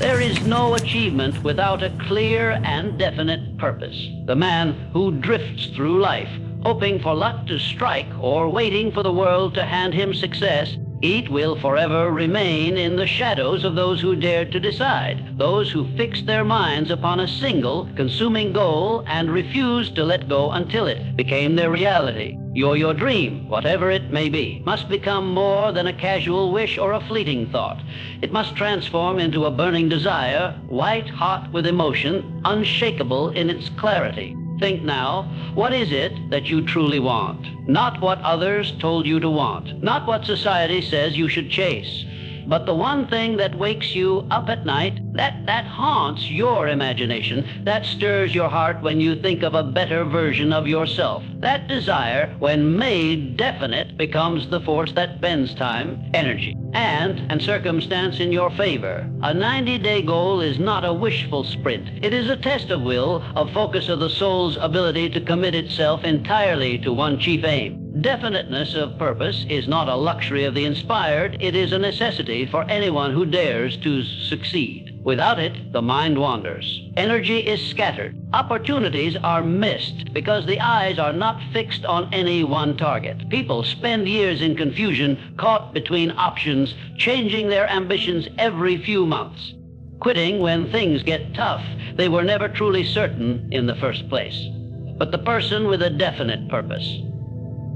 There is no achievement without a clear and definite purpose. The man who drifts through life, hoping for luck to strike or waiting for the world to hand him success, it will forever remain in the shadows of those who dared to decide, those who fixed their minds upon a single, consuming goal and refused to let go until it became their reality. Your dream, whatever it may be, must become more than a casual wish or a fleeting thought. It must transform into a burning desire, white hot with emotion, unshakable in its clarity. Think now, what is it that you truly want? Not what others told you to want, not what society says you should chase, but the one thing that wakes you up at night, that haunts your imagination, that stirs your heart when you think of a better version of yourself. That desire, when made definite, becomes the force that bends time, energy, and circumstance in your favor. A 90-day goal is not a wishful sprint. It is a test of will, a focus of the soul's ability to commit itself entirely to one chief aim. Definiteness of purpose is not a luxury of the inspired, it is a necessity for anyone who dares to succeed. Without it, the mind wanders. Energy is scattered. Opportunities are missed because the eyes are not fixed on any one target. People spend years in confusion, caught between options, changing their ambitions every few months. Quitting when things get tough. They were never truly certain in the first place. But the person with a definite purpose,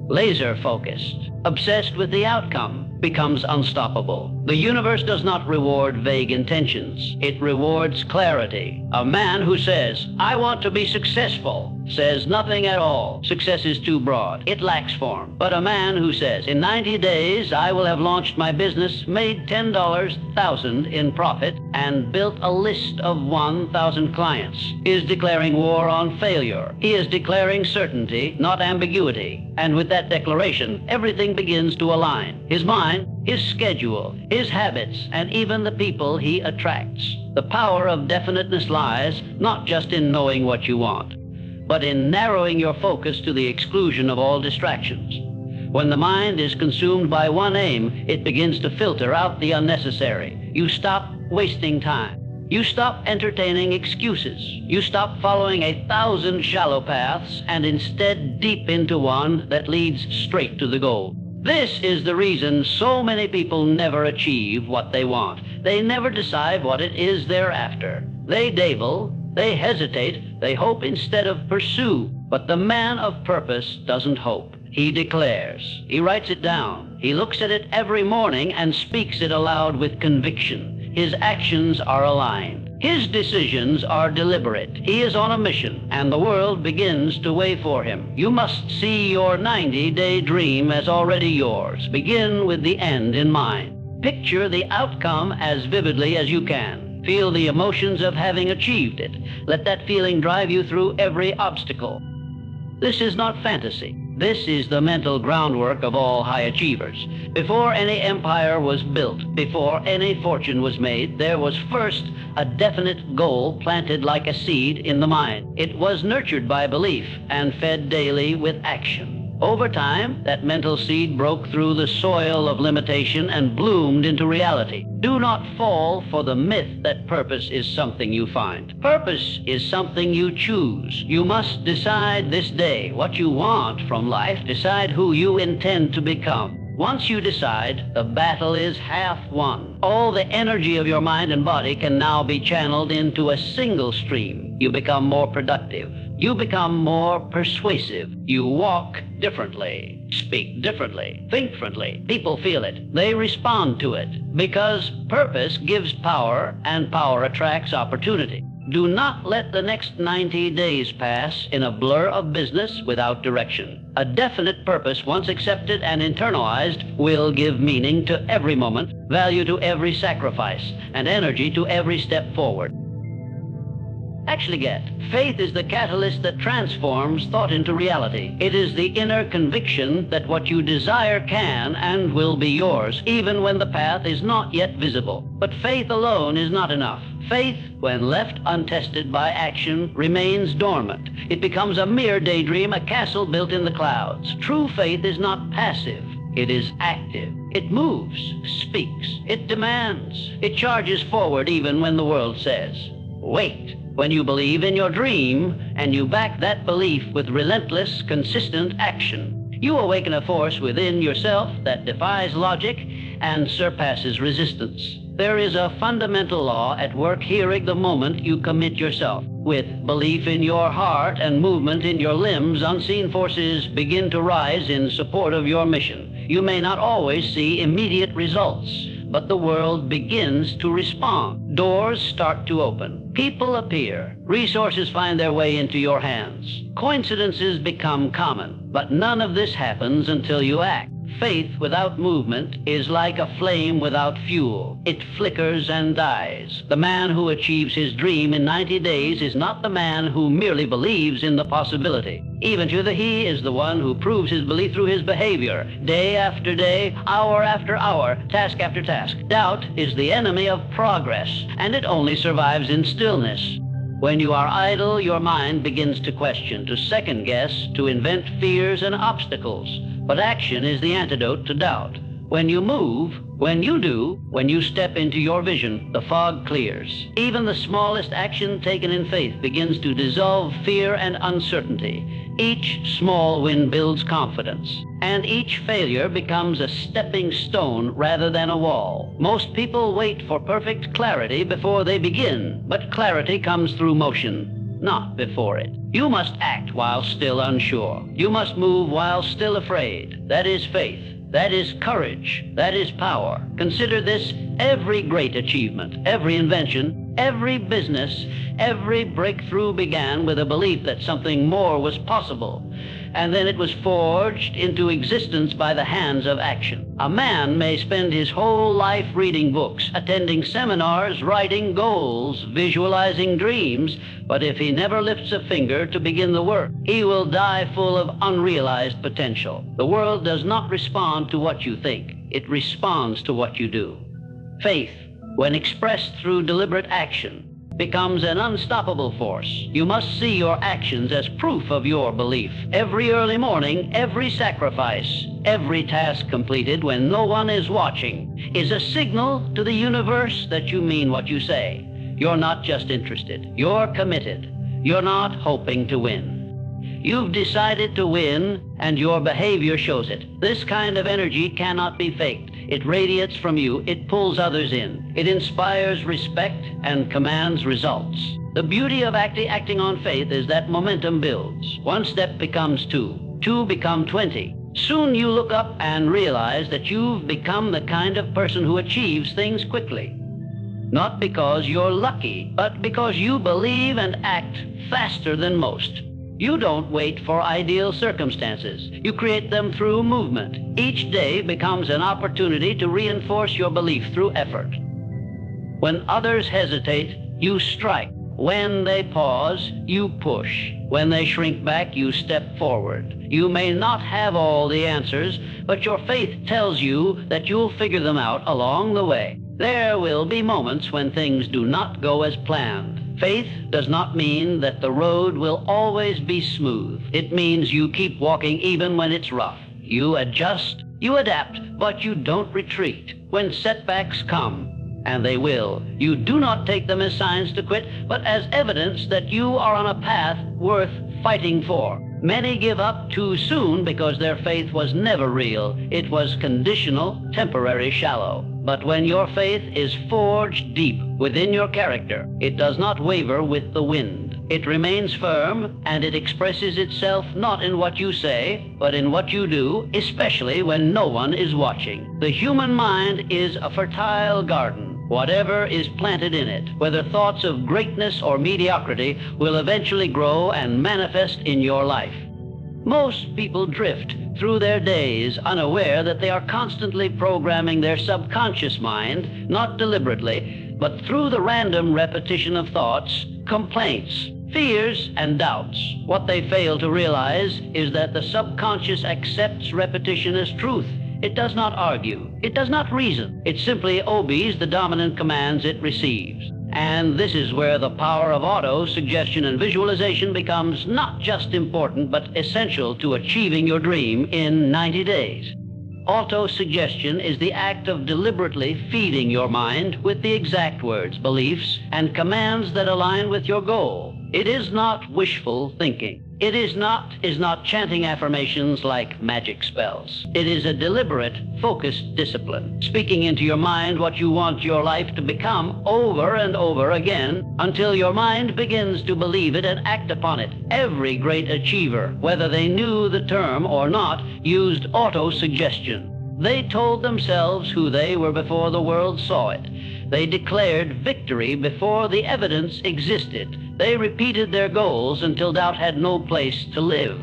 laser-focused, obsessed with the outcome, becomes unstoppable. The universe does not reward vague intentions. It rewards clarity. A man who says, "I want to be successful," says nothing at all. Success is too broad. It lacks form. But a man who says, "In 90 days, I will have launched my business, made $10,000 in profit, and built a list of 1,000 clients," is declaring war on failure. He is declaring certainty, not ambiguity. And with that declaration, everything begins to align. His mind, his schedule, his habits, and even the people he attracts. The power of definiteness lies not just in knowing what you want, but in narrowing your focus to the exclusion of all distractions. When the mind is consumed by one aim, it begins to filter out the unnecessary. You stop wasting time. You stop entertaining excuses. You stop following 1,000 shallow paths and instead deep into one that leads straight to the goal. This is the reason so many people never achieve what they want. They never decide what it is they're after. They dabble, they hesitate, they hope instead of pursue. But the man of purpose doesn't hope. He declares. He writes it down. He looks at it every morning and speaks it aloud with conviction. His actions are aligned. His decisions are deliberate. He is on a mission, and the world begins to wait for him. You must see your 90-day dream as already yours. Begin with the end in mind. Picture the outcome as vividly as you can. Feel the emotions of having achieved it. Let that feeling drive you through every obstacle. This is not fantasy. This is the mental groundwork of all high achievers. Before any empire was built, before any fortune was made, there was first a definite goal planted like a seed in the mind. It was nurtured by belief and fed daily with action. Over time, that mental seed broke through the soil of limitation and bloomed into reality. Do not fall for the myth that purpose is something you find. Purpose is something you choose. You must decide this day what you want from life. Decide who you intend to become. Once you decide, the battle is half won. All the energy of your mind and body can now be channeled into a single stream. You become more productive. You become more persuasive. You walk differently, speak differently, think differently. People feel it. They respond to it because purpose gives power and power attracts opportunity. Do not let the next 90 days pass in a blur of business without direction. A definite purpose, once accepted and internalized, will give meaning to every moment, value to every sacrifice, and energy to every step forward. Actually get. Faith is the catalyst that transforms thought into reality. It is the inner conviction that what you desire can and will be yours, even when the path is not yet visible. But faith alone is not enough. Faith, when left untested by action, remains dormant. It becomes a mere daydream, a castle built in the clouds. True faith is not passive. It is active. It moves, speaks, it demands, it charges forward even when the world says, wait. When you believe in your dream and you back that belief with relentless, consistent action, you awaken a force within yourself that defies logic and surpasses resistance. There is a fundamental law at work here at the moment you commit yourself. With belief in your heart and movement in your limbs, unseen forces begin to rise in support of your mission. You may not always see immediate results, but the world begins to respond. Doors start to open. People appear. Resources find their way into your hands. Coincidences become common, but none of this happens until you act. Faith without movement is like a flame without fuel. It flickers and dies. The man who achieves his dream in 90 days is not the man who merely believes in the possibility. Even to he is the one who proves his belief through his behavior, day after day, hour after hour, task after task. Doubt is the enemy of progress, and it only survives in stillness. When you are idle, your mind begins to question, to second guess, to invent fears and obstacles. But action is the antidote to doubt. When you move, when you step into your vision, the fog clears. Even the smallest action taken in faith begins to dissolve fear and uncertainty. Each small win builds confidence, and each failure becomes a stepping stone rather than a wall. Most people wait for perfect clarity before they begin, but clarity comes through motion, not before it. You must act while still unsure. You must move while still afraid. That is faith. That is courage. That is power. Consider this: every great achievement, every invention, every business, every breakthrough began with a belief that something more was possible, and then it was forged into existence by the hands of action. A man may spend his whole life reading books, attending seminars, writing goals, visualizing dreams, but if he never lifts a finger to begin the work, he will die full of unrealized potential. The world does not respond to what you think. It responds to what you do. Faith, when expressed through deliberate action, becomes an unstoppable force. You must see your actions as proof of your belief. Every early morning, every sacrifice, every task completed when no one is watching is a signal to the universe that you mean what you say. You're not just interested. You're committed. You're not hoping to win. You've decided to win, and your behavior shows it. This kind of energy cannot be faked. It radiates from you. It pulls others in. It inspires respect and commands results. The beauty of acting on faith is that momentum builds. One step becomes two. Two become 20. Soon you look up and realize that you've become the kind of person who achieves things quickly. Not because you're lucky, but because you believe and act faster than most. You don't wait for ideal circumstances. You create them through movement. Each day becomes an opportunity to reinforce your belief through effort. When others hesitate, you strike. When they pause, you push. When they shrink back, you step forward. You may not have all the answers, but your faith tells you that you'll figure them out along the way. There will be moments when things do not go as planned. Faith does not mean that the road will always be smooth. It means you keep walking even when it's rough. You adjust, you adapt, but you don't retreat. When setbacks come, and they will, you do not take them as signs to quit, but as evidence that you are on a path worth fighting for. Many give up too soon because their faith was never real. It was conditional, temporary, shallow. But when your faith is forged deep within your character, it does not waver with the wind. It remains firm, and it expresses itself not in what you say, but in what you do, especially when no one is watching. The human mind is a fertile garden. Whatever is planted in it, whether thoughts of greatness or mediocrity, will eventually grow and manifest in your life. Most people drift through their days unaware that they are constantly programming their subconscious mind, not deliberately, but through the random repetition of thoughts, complaints, fears, and doubts. What they fail to realize is that the subconscious accepts repetition as truth. It does not argue. It does not reason. It simply obeys the dominant commands it receives. And this is where the power of auto-suggestion and visualization becomes not just important, but essential to achieving your dream in 90 days. Auto-suggestion is the act of deliberately feeding your mind with the exact words, beliefs, and commands that align with your goal. It is not wishful thinking. It is not chanting affirmations like magic spells. It is a deliberate, focused discipline, speaking into your mind what you want your life to become over and over again until your mind begins to believe it and act upon it. Every great achiever, whether they knew the term or not, used auto-suggestion. They told themselves who they were before the world saw it. They declared victory before the evidence existed. They repeated their goals until doubt had no place to live.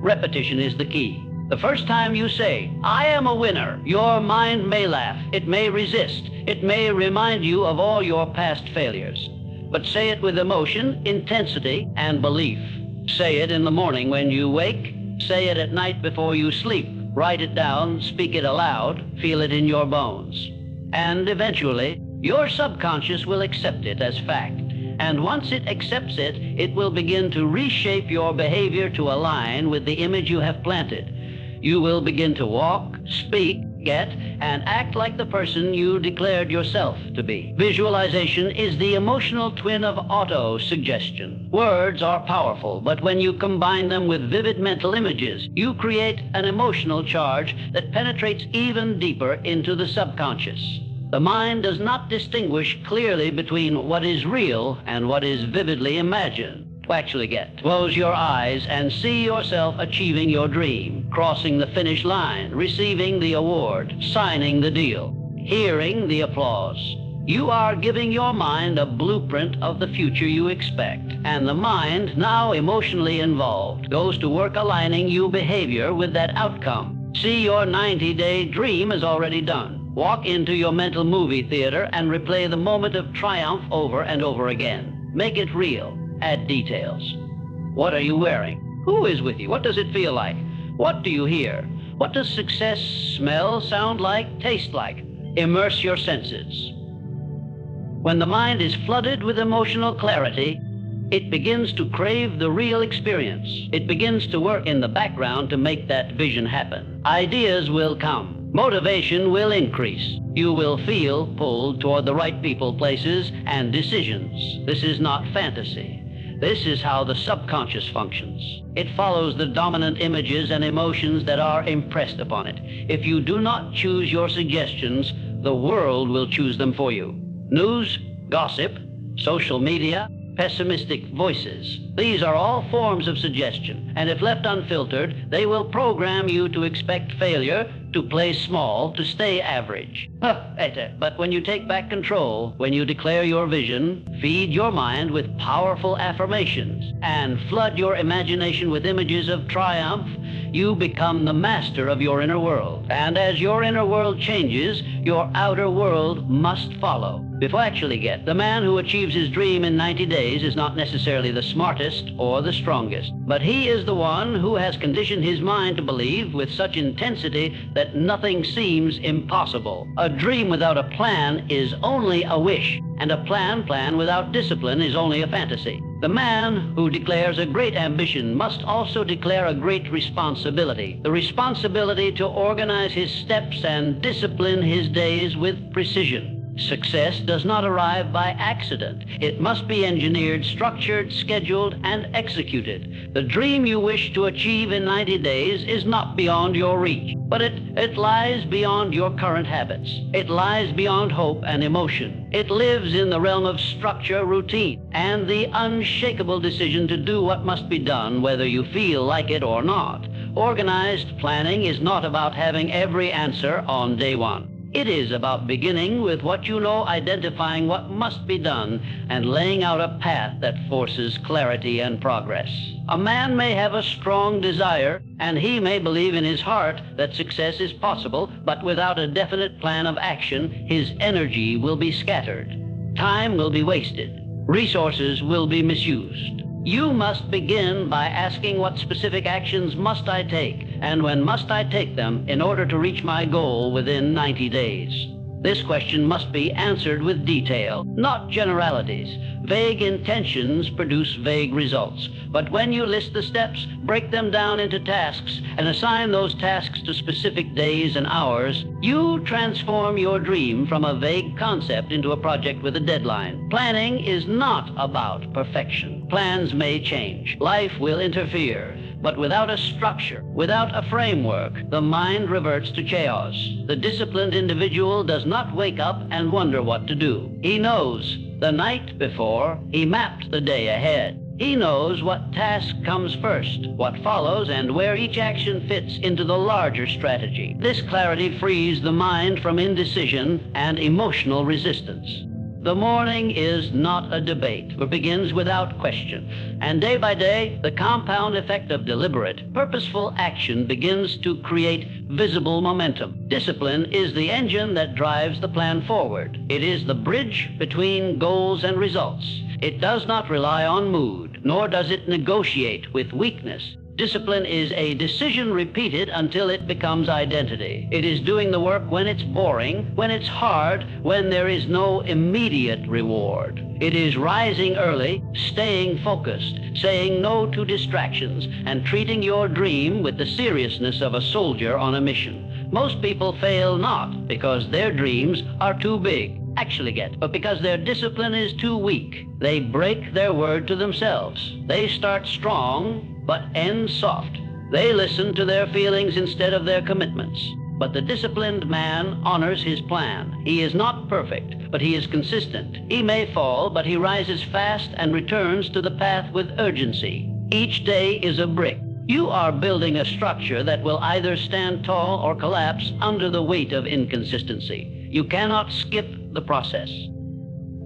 Repetition is the key. The first time you say, "I am a winner," your mind may laugh, it may resist, it may remind you of all your past failures. But say it with emotion, intensity, and belief. Say it in the morning when you wake. Say it at night before you sleep. Write it down, speak it aloud, feel it in your bones. And eventually, your subconscious will accept it as fact. And once it accepts it, it will begin to reshape your behavior to align with the image you have planted. You will begin to walk, speak, get, and act like the person you declared yourself to be. Visualization is the emotional twin of auto-suggestion. Words are powerful, but when you combine them with vivid mental images, you create an emotional charge that penetrates even deeper into the subconscious. The mind does not distinguish clearly between what is real and what is vividly imagined. To actually get, close your eyes and see yourself achieving your dream, crossing the finish line, receiving the award, signing the deal, hearing the applause. You are giving your mind a blueprint of the future you expect, and the mind, now emotionally involved, goes to work aligning your behavior with that outcome. See, your 90-day dream is already done. Walk into your mental movie theater and replay the moment of triumph over and over again. Make it real. Add details. What are you wearing? Who is with you? What does it feel like? What do you hear? What does success smell, sound like, taste like? Immerse your senses. When the mind is flooded with emotional clarity, it begins to crave the real experience. It begins to work in the background to make that vision happen. Ideas will come. Motivation will increase. You will feel pulled toward the right people, places, and decisions. This is not fantasy. This is how the subconscious functions. It follows the dominant images and emotions that are impressed upon it. If you do not choose your suggestions, the world will choose them for you. News, gossip, social media, pessimistic voices. These are all forms of suggestion, and if left unfiltered, they will program you to expect failure, to play small, to stay average. But when you take back control, when you declare your vision, feed your mind with powerful affirmations, and flood your imagination with images of triumph, you become the master of your inner world. And as your inner world changes, your outer world must follow. Before actually get, the man who achieves his dream in 90 days is not necessarily the smartest or the strongest, but he is the one who has conditioned his mind to believe with such intensity that nothing seems impossible. A dream without a plan is only a wish, and a plan without discipline is only a fantasy. The man who declares a great ambition must also declare a great responsibility, the responsibility to organize his steps and discipline his days with precision. Success does not arrive by accident. It must be engineered, structured, scheduled, and executed. The dream you wish to achieve in 90 days is not beyond your reach, but it lies beyond your current habits. It lies beyond hope and emotion. It lives in the realm of structure, routine, and the unshakable decision to do what must be done, whether you feel like it or not. Organized planning is not about having every answer on day one. It is about beginning with what you know, identifying what must be done, and laying out a path that forces clarity and progress. A man may have a strong desire, and he may believe in his heart that success is possible, but without a definite plan of action, his energy will be scattered. Time will be wasted. Resources will be misused. You must begin by asking, what specific actions must I take, and when must I take them in order to reach my goal within 90 days? This question must be answered with detail, not generalities. Vague intentions produce vague results. But when you list the steps, break them down into tasks, and assign those tasks to specific days and hours, you transform your dream from a vague concept into a project with a deadline. Planning is not about perfection. Plans may change. Life will interfere. But without a structure, without a framework, the mind reverts to chaos. The disciplined individual does not wake up and wonder what to do. He knows the night before, he mapped the day ahead. He knows what task comes first, what follows, and where each action fits into the larger strategy. This clarity frees the mind from indecision and emotional resistance. The morning is not a debate, but begins without question. And day by day, the compound effect of deliberate, purposeful action begins to create visible momentum. Discipline is the engine that drives the plan forward. It is the bridge between goals and results. It does not rely on mood, nor does it negotiate with weakness. Discipline is a decision repeated until it becomes identity. It is doing the work when it's boring, when it's hard, when there is no immediate reward. It is rising early, staying focused, saying no to distractions, and treating your dream with the seriousness of a soldier on a mission. Most people fail not because their dreams are too big, but because their discipline is too weak. They break their word to themselves. They start strong, but end soft. They listen to their feelings instead of their commitments. But the disciplined man honors his plan. He is not perfect, but he is consistent. He may fall, but he rises fast and returns to the path with urgency. Each day is a brick. You are building a structure that will either stand tall or collapse under the weight of inconsistency. You cannot skip the process.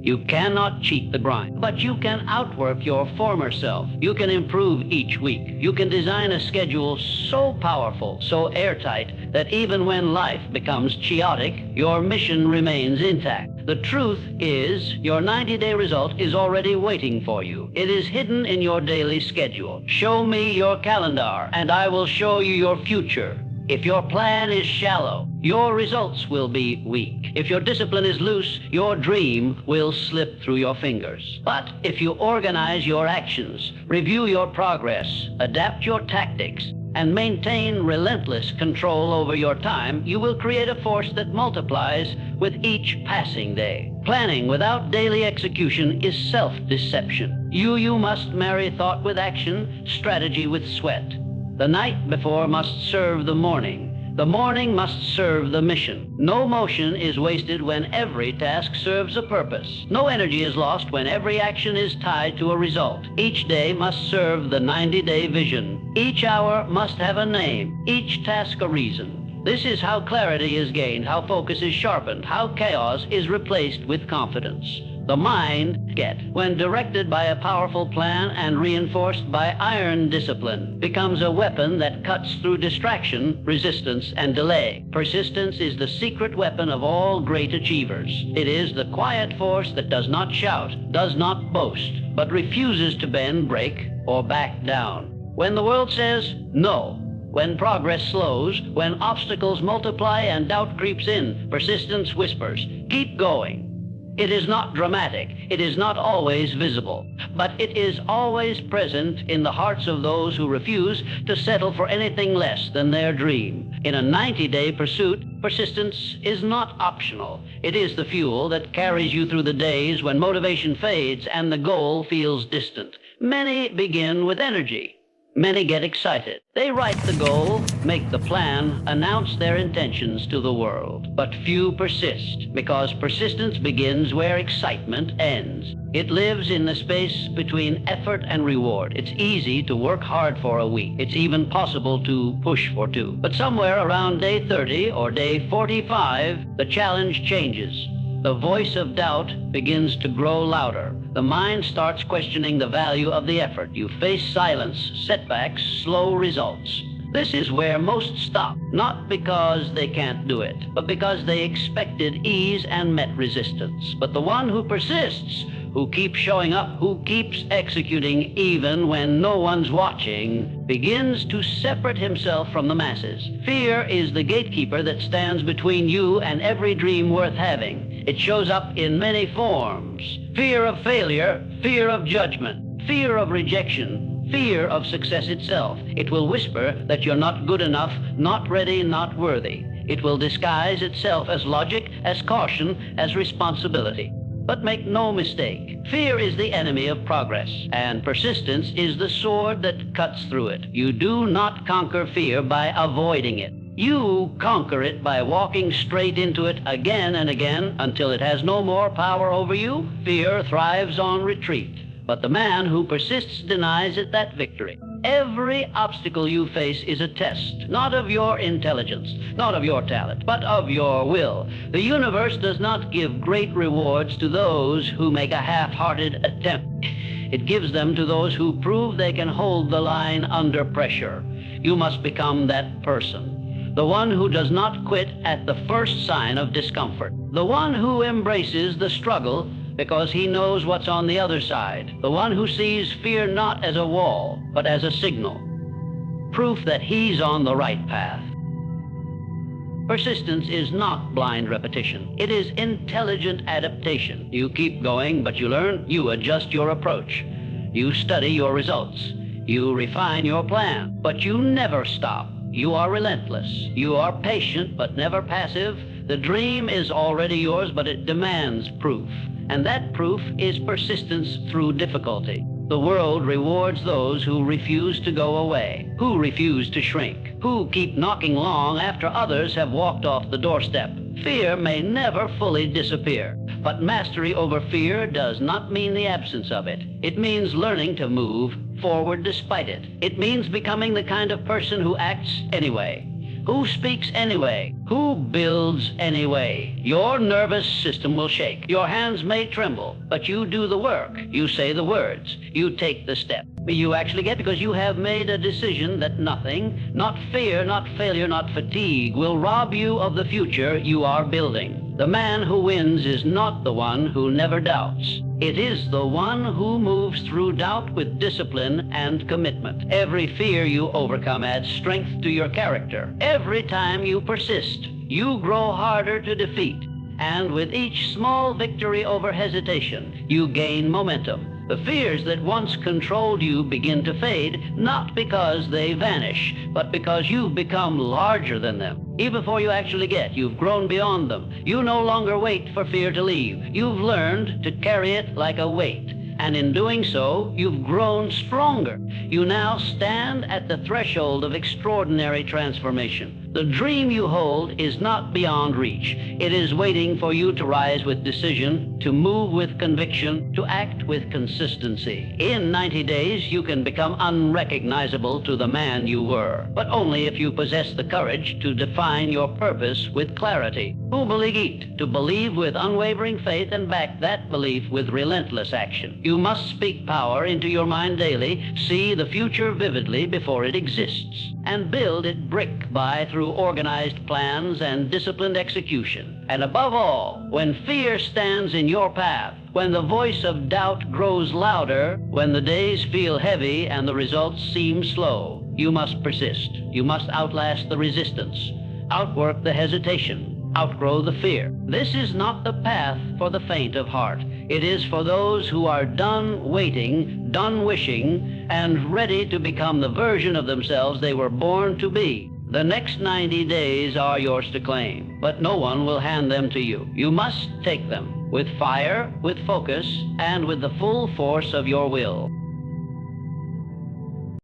You cannot cheat the grind, but you can outwork your former self. You can improve each week. You can design a schedule so powerful, so airtight, that even when life becomes chaotic, your mission remains intact. The truth is, your 90-day result is already waiting for you. It is hidden in your daily schedule. Show me your calendar, and I will show you your future. If your plan is shallow, your results will be weak. If your discipline is loose, your dream will slip through your fingers. But if you organize your actions, review your progress, adapt your tactics, and maintain relentless control over your time, you will create a force that multiplies with each passing day. Planning without daily execution is self-deception. You must marry thought with action, strategy with sweat. The night before must serve the morning. The morning must serve the mission. No motion is wasted when every task serves a purpose. No energy is lost when every action is tied to a result. Each day must serve the 90-day vision. Each hour must have a name, each task a reason. This is how clarity is gained, how focus is sharpened, how chaos is replaced with confidence. The mind, when directed by a powerful plan and reinforced by iron discipline, becomes a weapon that cuts through distraction, resistance, and delay. Persistence is the secret weapon of all great achievers. It is the quiet force that does not shout, does not boast, but refuses to bend, break, or back down. When the world says no, when progress slows, when obstacles multiply and doubt creeps in, persistence whispers, keep going. It is not dramatic, it is not always visible, but it is always present in the hearts of those who refuse to settle for anything less than their dream. In a 90-day pursuit, persistence is not optional. It is the fuel that carries you through the days when motivation fades and the goal feels distant. Many begin with energy. Many get excited. They write the goal, make the plan, announce their intentions to the world. But few persist, because persistence begins where excitement ends. It lives in the space between effort and reward. It's easy to work hard for a week. It's even possible to push for 2. But somewhere around day 30 or day 45, the challenge changes. The voice of doubt begins to grow louder. The mind starts questioning the value of the effort. You face silence, setbacks, slow results. This is where most stop, not because they can't do it, but because they expected ease and met resistance. But the one who persists, who keeps showing up, who keeps executing even when no one's watching, begins to separate himself from the masses. Fear is the gatekeeper that stands between you and every dream worth having. It shows up in many forms. Fear of failure, fear of judgment, fear of rejection, fear of success itself. It will whisper that you're not good enough, not ready, not worthy. It will disguise itself as logic, as caution, as responsibility. But make no mistake, fear is the enemy of progress, and persistence is the sword that cuts through it. You do not conquer fear by avoiding it. You conquer it by walking straight into it again and again until it has no more power over you. Fear thrives on retreat, but the man who persists denies it that victory. Every obstacle you face is a test, not of your intelligence, not of your talent, but of your will. The universe does not give great rewards to those who make a half-hearted attempt. It gives them to those who prove they can hold the line under pressure. You must become that person, the one who does not quit at the first sign of discomfort, the one who embraces the struggle because he knows what's on the other side, the one who sees fear not as a wall, but as a signal, proof that he's on the right path. Persistence is not blind repetition. It is intelligent adaptation. You keep going, but you learn, you adjust your approach. You study your results. You refine your plan, but you never stop. You are relentless. You are patient, but never passive. The dream is already yours, but it demands proof. And that proof is persistence through difficulty. The world rewards those who refuse to go away, who refuse to shrink, who keep knocking long after others have walked off the doorstep. Fear may never fully disappear, but mastery over fear does not mean the absence of it. It means learning to move forward despite it. It means becoming the kind of person who acts anyway, who speaks anyway, who builds anyway. Your nervous system will shake. Your hands may tremble, but you do the work. You say the words. You take the step. You actually get because you have made a decision that nothing, not fear, not failure, not fatigue, will rob you of the future you are building. The man who wins is not the one who never doubts. It is the one who moves through doubt with discipline and commitment. Every fear you overcome adds strength to your character. Every time you persist, you grow harder to defeat. And with each small victory over hesitation, you gain momentum. The fears that once controlled you begin to fade, not because they vanish, but because you've become larger than them. Even before you actually you've grown beyond them. You no longer wait for fear to leave. You've learned to carry it like a weight. And in doing so, you've grown stronger. You now stand at the threshold of extraordinary transformation. The dream you hold is not beyond reach. It is waiting for you to rise with decision, to move with conviction, to act with consistency. In 90 days, you can become unrecognizable to the man you were, but only if you possess the courage to define your purpose with clarity. To believe with unwavering faith and back that belief with relentless action. You must speak power into your mind daily, see the future vividly before it exists, and build it brick by through organized plans and disciplined execution. And above all, when fear stands in your path, when the voice of doubt grows louder, when the days feel heavy and the results seem slow, you must persist. You must outlast the resistance, outwork the hesitation, outgrow the fear. This is not the path for the faint of heart. It is for those who are done waiting, done wishing, and ready to become the version of themselves they were born to be. The next 90 days are yours to claim, but no one will hand them to you. You must take them with fire, with focus, and with the full force of your will.